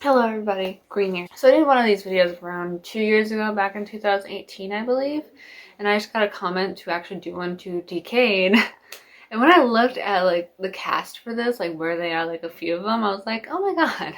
Hello everybody, Green here. So I did one of these videos around 2 years ago, back in 2018 I believe, and I just got a comment to actually do one to Decade. And when I looked at like the cast for this, like where they are, like a few of them, I was like, oh my god.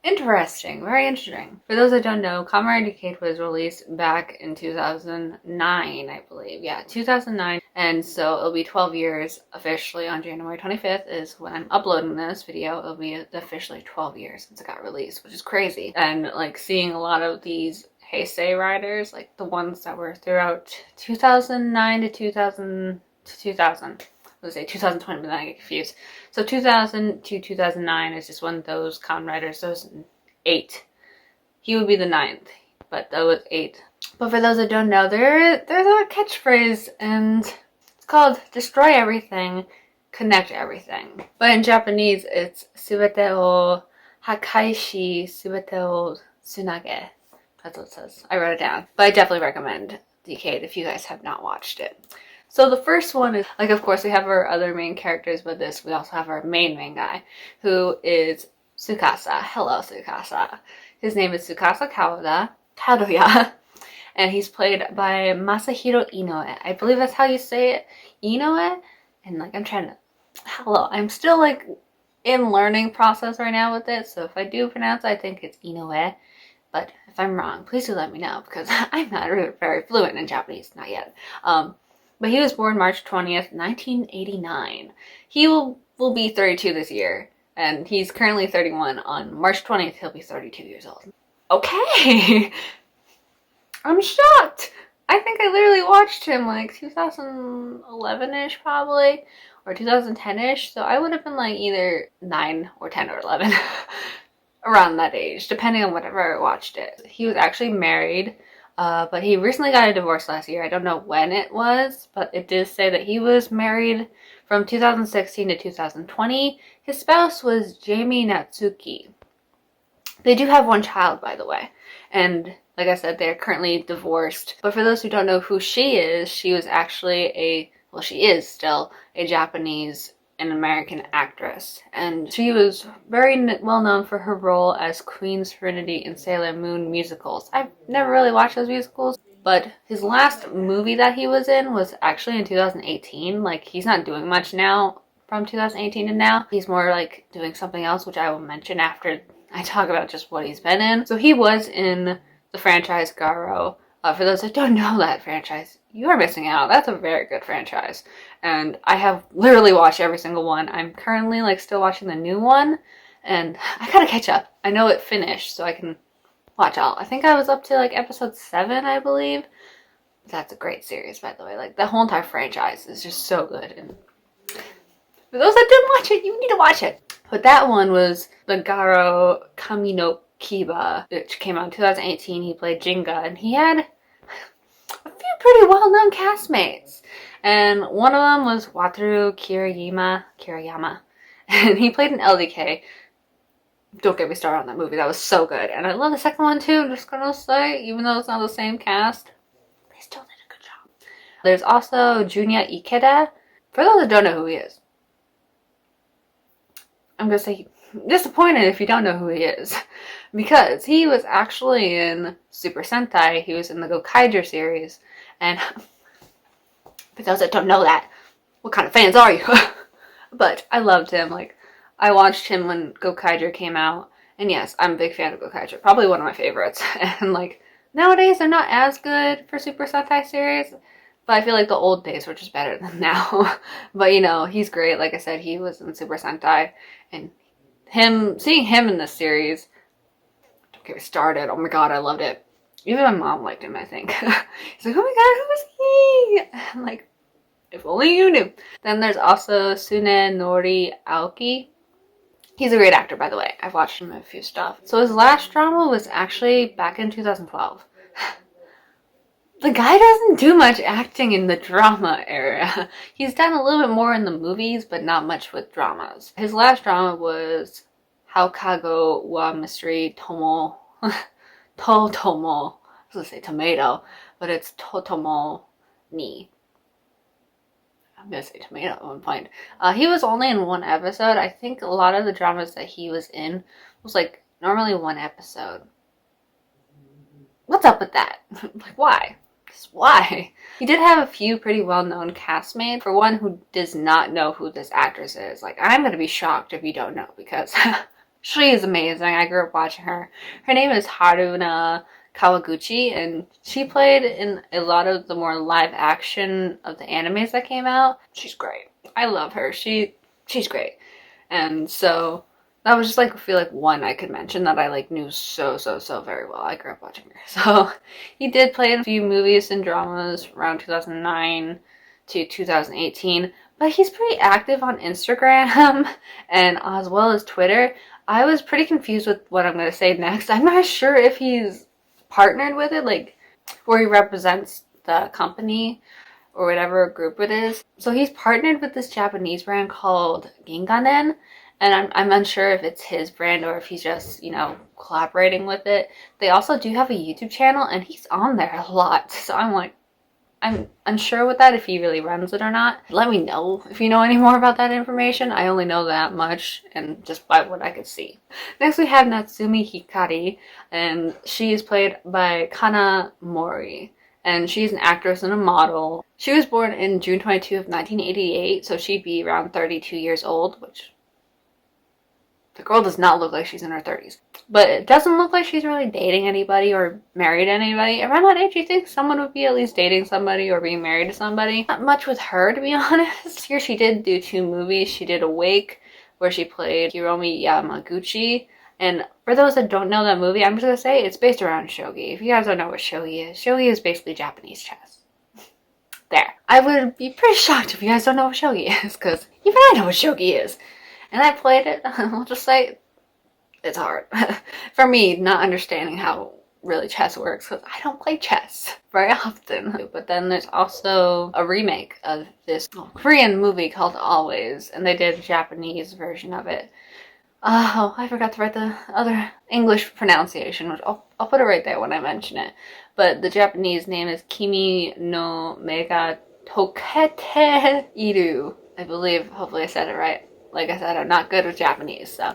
Interesting, very interesting. For those that don't know, Kamen Rider Decade was released back in 2009, I believe. Yeah, 2009. And so it'll be 12 years officially on January 25th is when I'm uploading this video. It'll be officially 12 years since it got released, which is crazy. And like seeing a lot of these Heisei riders, like the ones that were throughout 2009 to 2000. Let's say 2020, but then I get confused. So 2000 to 2009 is just one of those Kamen Riders. Those 8. He would be the 9th, but that was 8. But for those that don't know, there's a catchphrase, and it's called "Destroy everything, connect everything." But in Japanese, it's "Subete o hakaishi, subete o tsunage." That's what it says. I wrote it down, but I definitely recommend Decade if you guys have not watched it. So the first one is, like, of course we have our other main characters, but we also have our main guy, who is Tsukasa. Hello, Tsukasa. His name is Tsukasa Kadoya, and he's played by Masahiro Inoue. I believe that's how you say it, Inoue? And, like, I'm still, like, in learning process right now with it, so if I do pronounce it, I think it's Inoue. But if I'm wrong, please do let me know, because I'm not really very fluent in Japanese, not yet. But he was born March 20th, 1989. He will be 32 this year, and he's currently 31. On March 20th, he'll be 32 years old. Okay! I'm shocked! I think I literally watched him like 2011-ish probably, or 2010-ish, so I would have been like either 9 or 10 or 11. Around that age, depending on whatever I watched it. He was actually married. But he recently got a divorce last year. I don't know when it was, but it did say that he was married from 2016 to 2020. His spouse was Jamie Natsuki. They do have one child, by the way. And like I said, they're currently divorced. But for those who don't know who she is, she was actually she is still a Japanese and American actress, and she was very well known for her role as Queen Serenity in Sailor Moon musicals. I've never really watched those musicals, but his last movie that he was in was actually in 2018. Like, he's not doing much now from 2018 to now. He's more like doing something else, which I will mention after I talk about just what he's been in. So he was in the franchise Garo. For those that don't know that franchise, you are missing out. That's a very good franchise. And I have literally watched every single one. I'm currently like still watching the new one, and I gotta catch up. I know it finished, so I can watch all. I think I was up to like episode 7, I believe. That's a great series, by the way. Like, the whole entire franchise is just so good. And for those that didn't watch it, you need to watch it. But that one was the Garo Kamino Kiva, which came out in 2018. He played Gengan, and he had a few pretty well-known castmates. And one of them was Wataru Kiriyama. And he played an LDK. Don't get me started on that movie. That was so good. And I love the second one too, I'm just gonna say. Even though it's not the same cast, they still did a good job. There's also Junya Ikeda. For those that don't know who he is, I'm gonna say disappointed if you don't know who he is. Because he was actually in Super Sentai. He was in the Gokaiger series. And for those that don't know that, what kind of fans are you? But I loved him. Like, I watched him when Gokaiger came out. And yes, I'm a big fan of Gokaiger. Probably one of my favorites. And like, nowadays they're not as good for Super Sentai series. But I feel like the old days were just better than now. But you know, he's great. Like I said, he was in Super Sentai. And seeing him in this series, don't get me started. Oh my god, I loved it. Even my mom liked him, I think. He's like, oh my god, who is he? I'm like, if only you knew. Then there's also Sune Nori Aoki. He's a great actor, by the way. I've watched him in a few stuff. So his last drama was actually back in 2012. The guy doesn't do much acting in the drama area. He's done a little bit more in the movies, but not much with dramas. His last drama was Haukago wa Mystery Tomo. Totomo. I was gonna say tomato, but it's Totomo ni. I'm gonna say tomato at one point. He was only in one episode. I think a lot of the dramas that he was in was like Normally one episode. What's up with that? Like, why? Just why? He did have a few pretty well-known castmates. For one who does not know who this actress is, like, I'm gonna be shocked if you don't know, because she is amazing. I grew up watching her. Her name is Haruna Kawaguchi, and she played in a lot of the more live action of the animes that came out. She's great. I love her. She's great. And so that was just like, I feel like one I could mention that I like knew so very well. I grew up watching her. So he did play in a few movies and dramas around 2009 to 2018, but he's pretty active on Instagram and as well as Twitter. I was pretty confused with what I'm going to say next. I'm not sure if he's partnered with it, like where he represents the company or whatever group it is. So he's partnered with this Japanese brand called Gengan, and I'm unsure if it's his brand or if he's just, you know, collaborating with it. They also do have a YouTube channel, and he's on there a lot. So I'm like, I'm unsure with that, if he really runs it or not. Let me know if you know any more about that information. I only know that much, and just by what I could see. Next we have Natsumi Hikari, and she is played by Kana Mori. And she's an actress and a model. She was born in June 22 of 1988, so she'd be around 32 years old, which the girl does not look like she's in her 30s. But it doesn't look like she's really dating anybody or married anybody. Around that age, you think someone would be at least dating somebody or being married to somebody. Not much with her, to be honest. Here she did do 2 movies. She did Awake, where she played Hiromi Yamaguchi. And for those that don't know that movie, I'm just going to say it's based around shogi. If you guys don't know what shogi is basically Japanese chess. There. I would be pretty shocked if you guys don't know what shogi is, because even I know what shogi is. And I played it. I'll just say it's hard. For me, not understanding how really chess works, because I don't play chess very often. But then there's also a remake of this Korean movie called Always, and they did a Japanese version of it. Oh, I forgot to write the other English pronunciation, which I'll put it right there when I mention it. But the Japanese name is Kimi no Mega Tokete Iru. I believe, hopefully I said it right. Like I said, I'm not good with Japanese, so,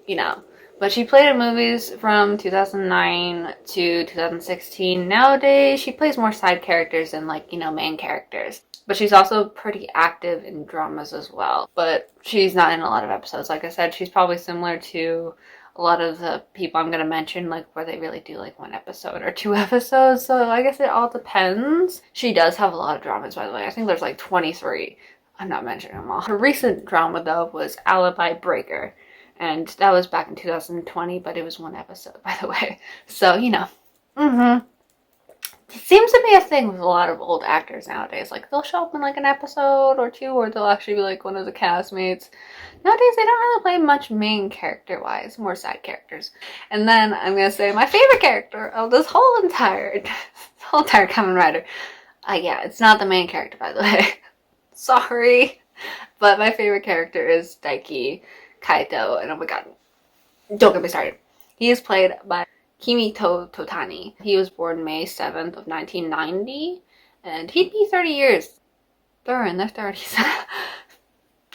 you know. But she played in movies from 2009 to 2016. Nowadays, she plays more side characters than, like, you know, main characters. But she's also pretty active in dramas as well. But she's not in a lot of episodes. Like I said, she's probably similar to a lot of the people I'm going to mention, like, where they really do, like, 1 episode or 2 episodes. So I guess it all depends. She does have a lot of dramas, by the way. I think there's, like, 23. I'm not mentioning them all. Her recent drama, though, was Alibi Breaker. And that was back in 2020, but it was 1 episode, by the way. So, you know. It seems to be a thing with a lot of old actors nowadays. Like, they'll show up in, like, an episode or 2, or they'll actually be, like, one of the castmates. Nowadays, they don't really play much main character-wise. More side characters. And then, I'm gonna say my favorite character of this whole entire Kamen Rider. Yeah, it's not the main character, by the way. Sorry, but my favorite character is Daiki Kaito, and oh my god, don't get me started. He is played by Kimito Totani. He was born May 7th of 1990, and he'd be 30 years. They're in their 30s.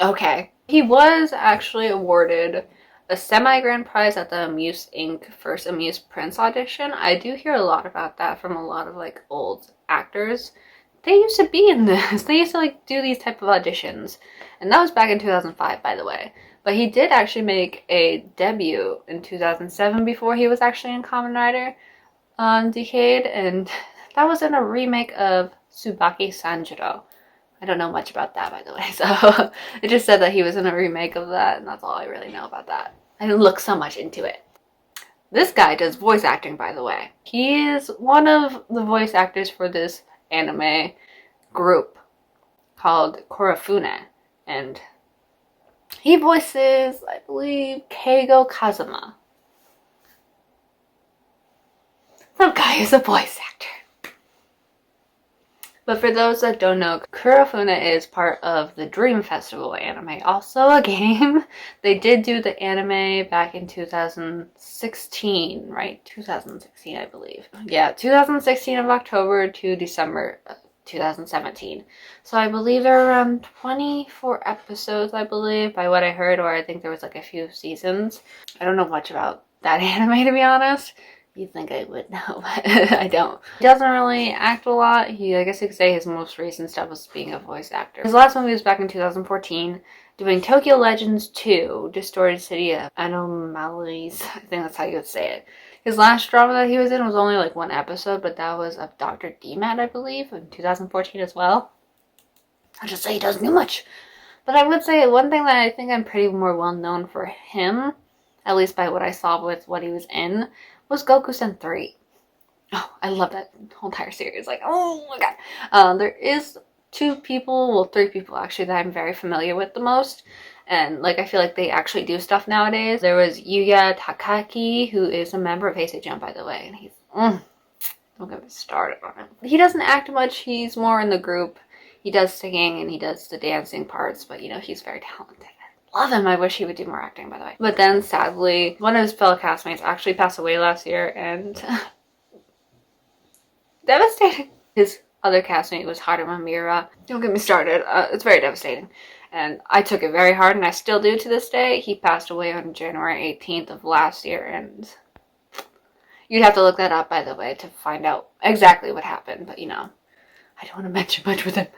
Okay. He was actually awarded a semi-grand prize at the Amuse Inc. First Amuse Prince audition. I do hear a lot about that from a lot of, like, old actors. They used to be in this. They used to, like, do these type of auditions. And that was back in 2005, by the way. But he did actually make a debut in 2007 before he was actually in Kamen Rider Decade. And that was in a remake of Tsubaki Sanjiro. I don't know much about that, by the way. So it just said that he was in a remake of that. And that's all I really know about that. I didn't look so much into it. This guy does voice acting, by the way. He is one of the voice actors for this anime group called Korofune, and he voices, I believe, Keigo Kazuma. Some guy is a voice actor. But for those that don't know, Kurofune is part of the Dream Festival anime, also a game. They did do the anime back in 2016, right? 2016, I believe. Yeah, 2016 of October to December 2017. So I believe there are around 24 episodes, I believe, by what I heard, or I think there was like a few seasons. I don't know much about that anime, to be honest. You'd think I would know, but I don't. He doesn't really act a lot. I guess you could say his most recent stuff was being a voice actor. His last movie was back in 2014, doing Tokyo Legends 2, Distorted City of Anomalies. I think that's how you would say it. His last drama that he was in was only like one episode, but that was of Dr. DMAT, I believe, in 2014 as well. I'll just say he doesn't do much. But I would say one thing that I think I'm pretty more well known for him, at least by what I saw with what he was in, was Goku-sen 3. Oh, I love that whole entire series. Like, oh my god. There is three people actually that I'm very familiar with the most. And like, I feel like they actually do stuff nowadays. There was Yuya Takaki, who is a member of Heisei Jump, by the way. And he's, don't get me started on him. He doesn't act much. He's more in the group. He does singing and he does the dancing parts, but you know, he's very talented. Love him. I wish he would do more acting, by the way. But then, sadly, one of his fellow castmates actually passed away last year, and devastating. His other castmate was Haruma Mira. Don't get me started. It's very devastating. And I took it very hard, and I still do to this day. He passed away on January 18th of last year, and you'd have to look that up, by the way, to find out exactly what happened. But, you know, I don't want to mention much with him.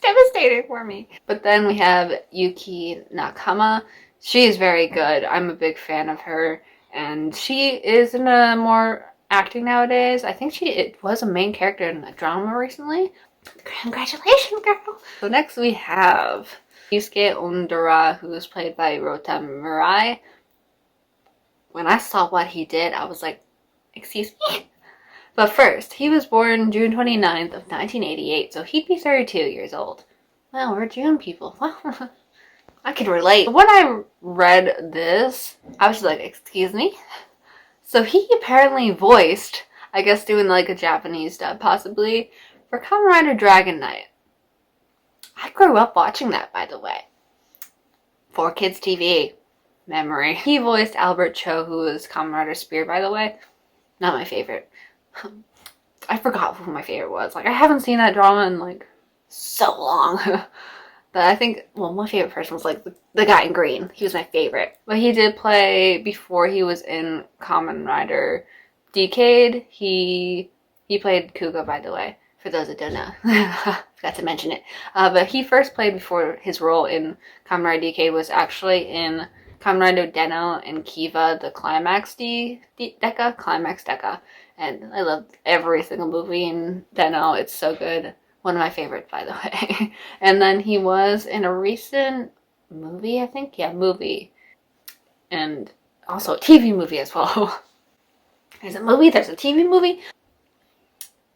Devastating for me. But then we have Yuki Nakama. She is very good. I'm a big fan of her, and she is in a more acting nowadays. I think she was a main character in a drama recently. Congratulations, girl. So next we have Yusuke Ondora, who is played by Rota Mirai. When I saw what he did, I was like, excuse me? But first, he was born June 29th of 1988, so he'd be 32 years old. Wow, we're June people. Wow. I could relate. When I read this, I was like, excuse me? So he apparently voiced, I guess doing like a Japanese dub possibly, for Kamen Rider Dragon Knight. I grew up watching that, by the way. 4Kids TV. Memory. He voiced Albert Cho, who was Kamen Rider Spear, by the way. Not my favorite. I forgot who my favorite was. Like, I haven't seen that drama in like so long. But I think, well, my favorite person was like the guy in green. He was my favorite. But he did play, before he was in Kamen Rider Decade, he played Kuga, by the way, for those that don't know. Forgot to mention it. But he first played, before his role in Kamen Rider Decade was actually in Kamen Rider Den-O and Kiva, the Climax Deca. And I loved every single movie in Den-O. It's so good. One of my favorites, by the way. And then he was in a recent movie, I think. Yeah, movie. And also a TV movie as well. There's a movie, there's a TV movie.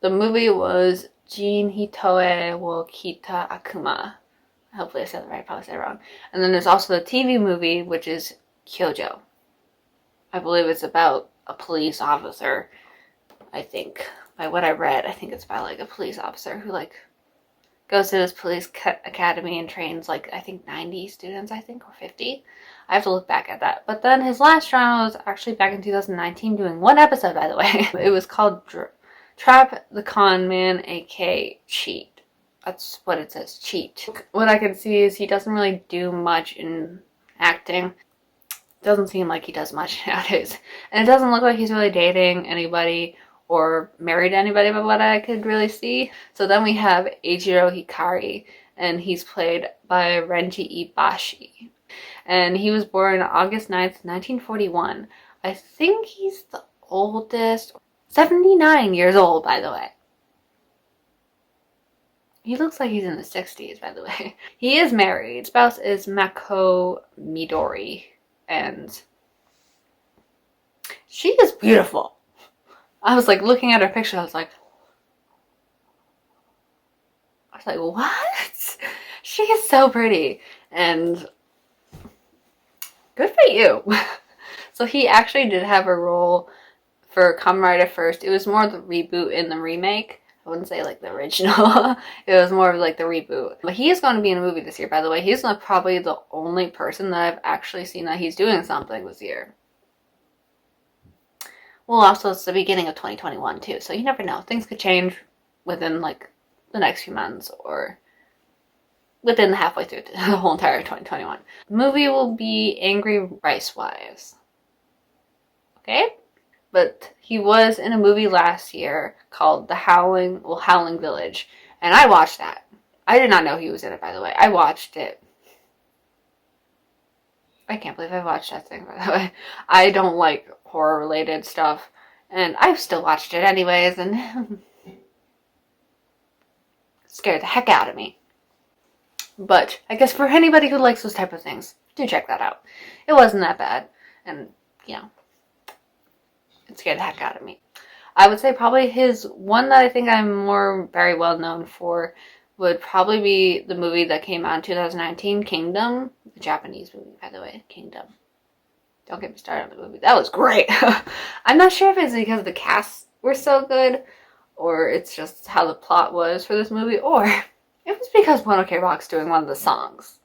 The movie was Jin Hitoe wo Kita Akuma. Hopefully I said that right, I probably said it wrong. And then there's also the TV movie, which is Kyojo. I believe it's about a police officer, I think. By what I read, I think it's about like a police officer who like goes to this police academy and trains like, I think 90 students, I think, or 50. I have to look back at that. But then his last drama was actually back in 2019, doing one episode, by the way. It was called Trap the Con Man, aka Cheat. That's what it says, Cheat. What I can see is he doesn't really do much in acting. Doesn't seem like he does much nowadays. And it doesn't look like he's really dating anybody or married to anybody, by what I could really see. So then we have Eijiro Hikari, and he's played by Renji Ibashi. And he was born August 9th, 1941. I think he's the oldest. 79 years old, by the way. He looks like he's in the 60s, by the way. He is married. His spouse is Mako Midori, and she is beautiful. I was like looking at her picture, I was like, what? She is so pretty, and good for you. So he actually did have a role for Kamen Rider first. It was more the reboot in the remake. I wouldn't say like the original. It was more of like the reboot. But he is going to be in a movie this year, by the way. He's probably the only person that I've actually seen that he's doing something this year. Well, also it's the beginning of 2021 too, so you never know. Things could change within like the next few months or within the halfway through the whole entire 2021. The movie will be Angry Rice Wives. okay? But he was in a movie last year called Howling Village, and I watched that. I did not know he was in it, by the way. I watched it. I can't believe I watched that thing, by the way. I don't like horror-related stuff, and I've still watched it anyways, and scared the heck out of me. But I guess for anybody who likes those type of things, do check that out. It wasn't that bad, and, you know, it scared the heck out of me. I would say probably his one that I think I'm very well known for would probably be the movie that came out in 2019, Kingdom. The Japanese movie, by the way, Kingdom. Don't get me started on the movie. That was great. I'm not sure if it's because the casts were so good, or it's just how the plot was for this movie, or it was because One Ok Rock's doing one of the songs.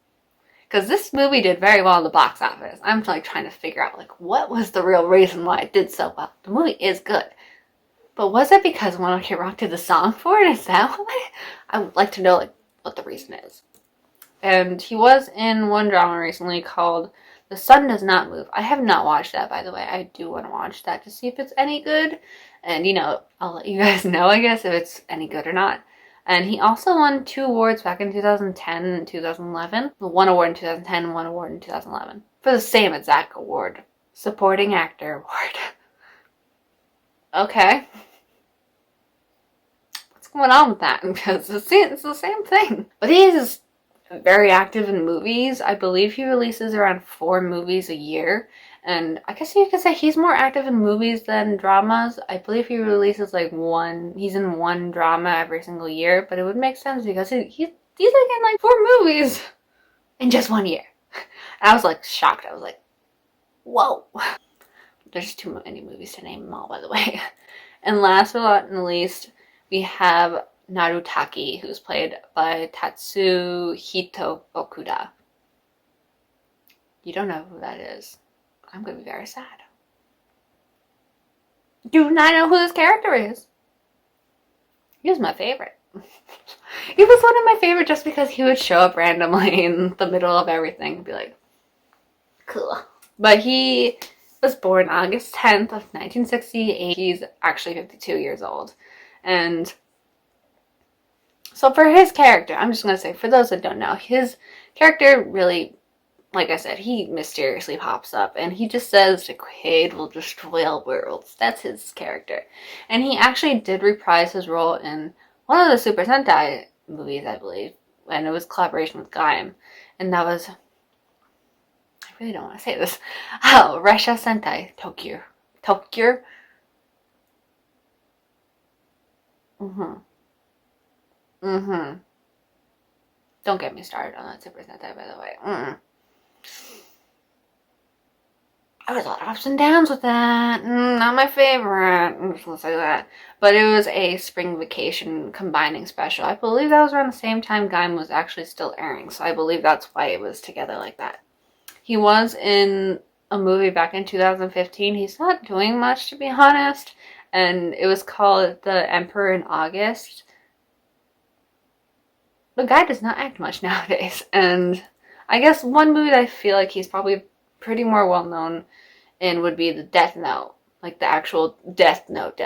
Because this movie did very well in the box office. I'm like trying to figure out like what was the real reason why it did so well. The movie is good. But was it because One Ok Rock did the song for it? Is that why? I would like to know like what the reason is. And he was in one drama recently called The Sun Does Not Move. I have not watched that, by the way. I do want to watch that to see if it's any good. And, you know, I'll let you guys know, I guess, if it's any good or not. And he also won 2 awards back in 2010 and 2011. 1 award in 2010 and 1 award in 2011. For the same exact award. Supporting Actor Award. Okay. What's going on with that? Because it's the same thing. But he is very active in movies. I believe he releases around 4 movies a year. And I guess you could say he's more active in movies than dramas. I believe he releases like he's in 1 drama every single year. But it would make sense because he's like in like 4 movies in just 1 year. And I was like shocked. I was like, whoa. There's too many movies to name them all, by the way. And last but not least, we have Narutaki, who's played by Tatsuhito Okuda. You don't know who that is. I'm going to be very sad. Do not know who this character is. He was my favorite. He was one of my favorite just because he would show up randomly in the middle of everything and be like, cool. But he was born August 10th of 1968. He's actually 52 years old. And so for his character, I'm just going to say, for those that don't know, his character really, like I said, he mysteriously pops up and he just says, the Decade will destroy all worlds. That's his character. And he actually did reprise his role in one of the Super Sentai movies, I believe, and it was collaboration with Gaim. And that was, I really don't want to say this, Resha Sentai Tokyo. Don't get me started on that Super Sentai, by the way. There was a lot of ups and downs with that. Not my favorite. I'm just gonna say that. But it was a spring vacation combining special. I believe that was around the same time Gaim was actually still airing. So I believe that's why it was together like that. He was in a movie back in 2015. He's not doing much, to be honest. And it was called The Emperor in August. The guy does not act much nowadays. And I guess one movie that I feel like he's probably pretty more well known in would be the Death Note. Like the actual Death Note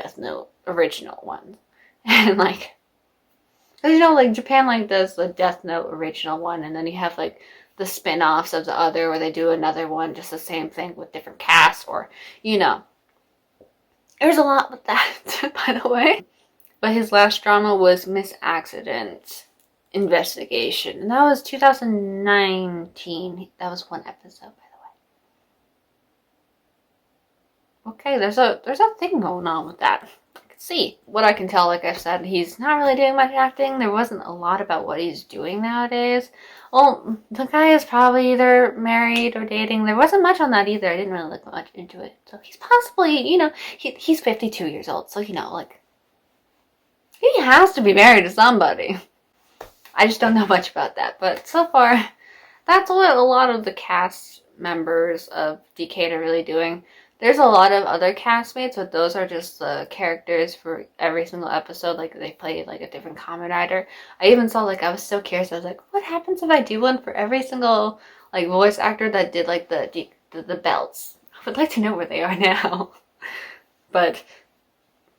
original one. And like, cause you know, like Japan like does the Death Note original one, and then you have like the spin-offs of the other where they do another one, just the same thing with different casts, or, you know. There's a lot with that, by the way. But his last drama was Miss Accident Investigation. And that was 2019. That was 1 episode, by the way. Okay, there's a thing going on with that. I can see. What I can tell, like I said, he's not really doing much acting. There wasn't a lot about what he's doing nowadays. Well, the guy is probably either married or dating. There wasn't much on that either. I didn't really look much into it. So he's possibly, you know, he's 52 years old. So, you know, like, he has to be married to somebody. I just don't know much about that. But so far, that's what a lot of the cast members of Decade are really doing. There's a lot of other castmates, but those are just the characters for every single episode. Like, they play, like, a different Kamen Rider. I even saw, like, I was so curious. I was like, what happens if I do one for every single, like, voice actor that did, like, the belts? would like to know where they are now. But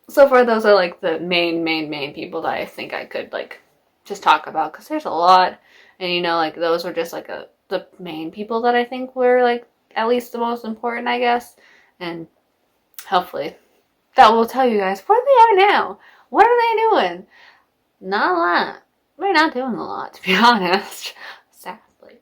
so far, those are like the main people that I think I could like just talk about, because there's a lot, and you know, like those were just like the main people that I think were like at least the most important, I guess, and hopefully that will tell you guys where they are now. What are they doing? Not a lot. We're not doing a lot, to be honest, sadly.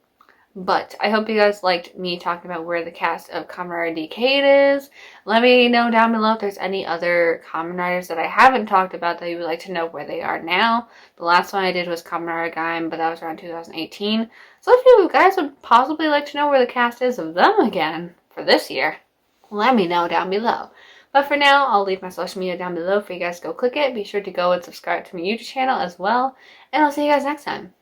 But I hope you guys liked me talking about where the cast of Kamen Rider Decade is. Let me know down below if there's any other Kamen Riders that I haven't talked about that you would like to know where they are now. The last one I did was Kamen Rider Gaim, but that was around 2018. So if you guys would possibly like to know where the cast is of them again for this year, let me know down below. But for now, I'll leave my social media down below for you guys to go click it. Be sure to go and subscribe to my YouTube channel as well. And I'll see you guys next time.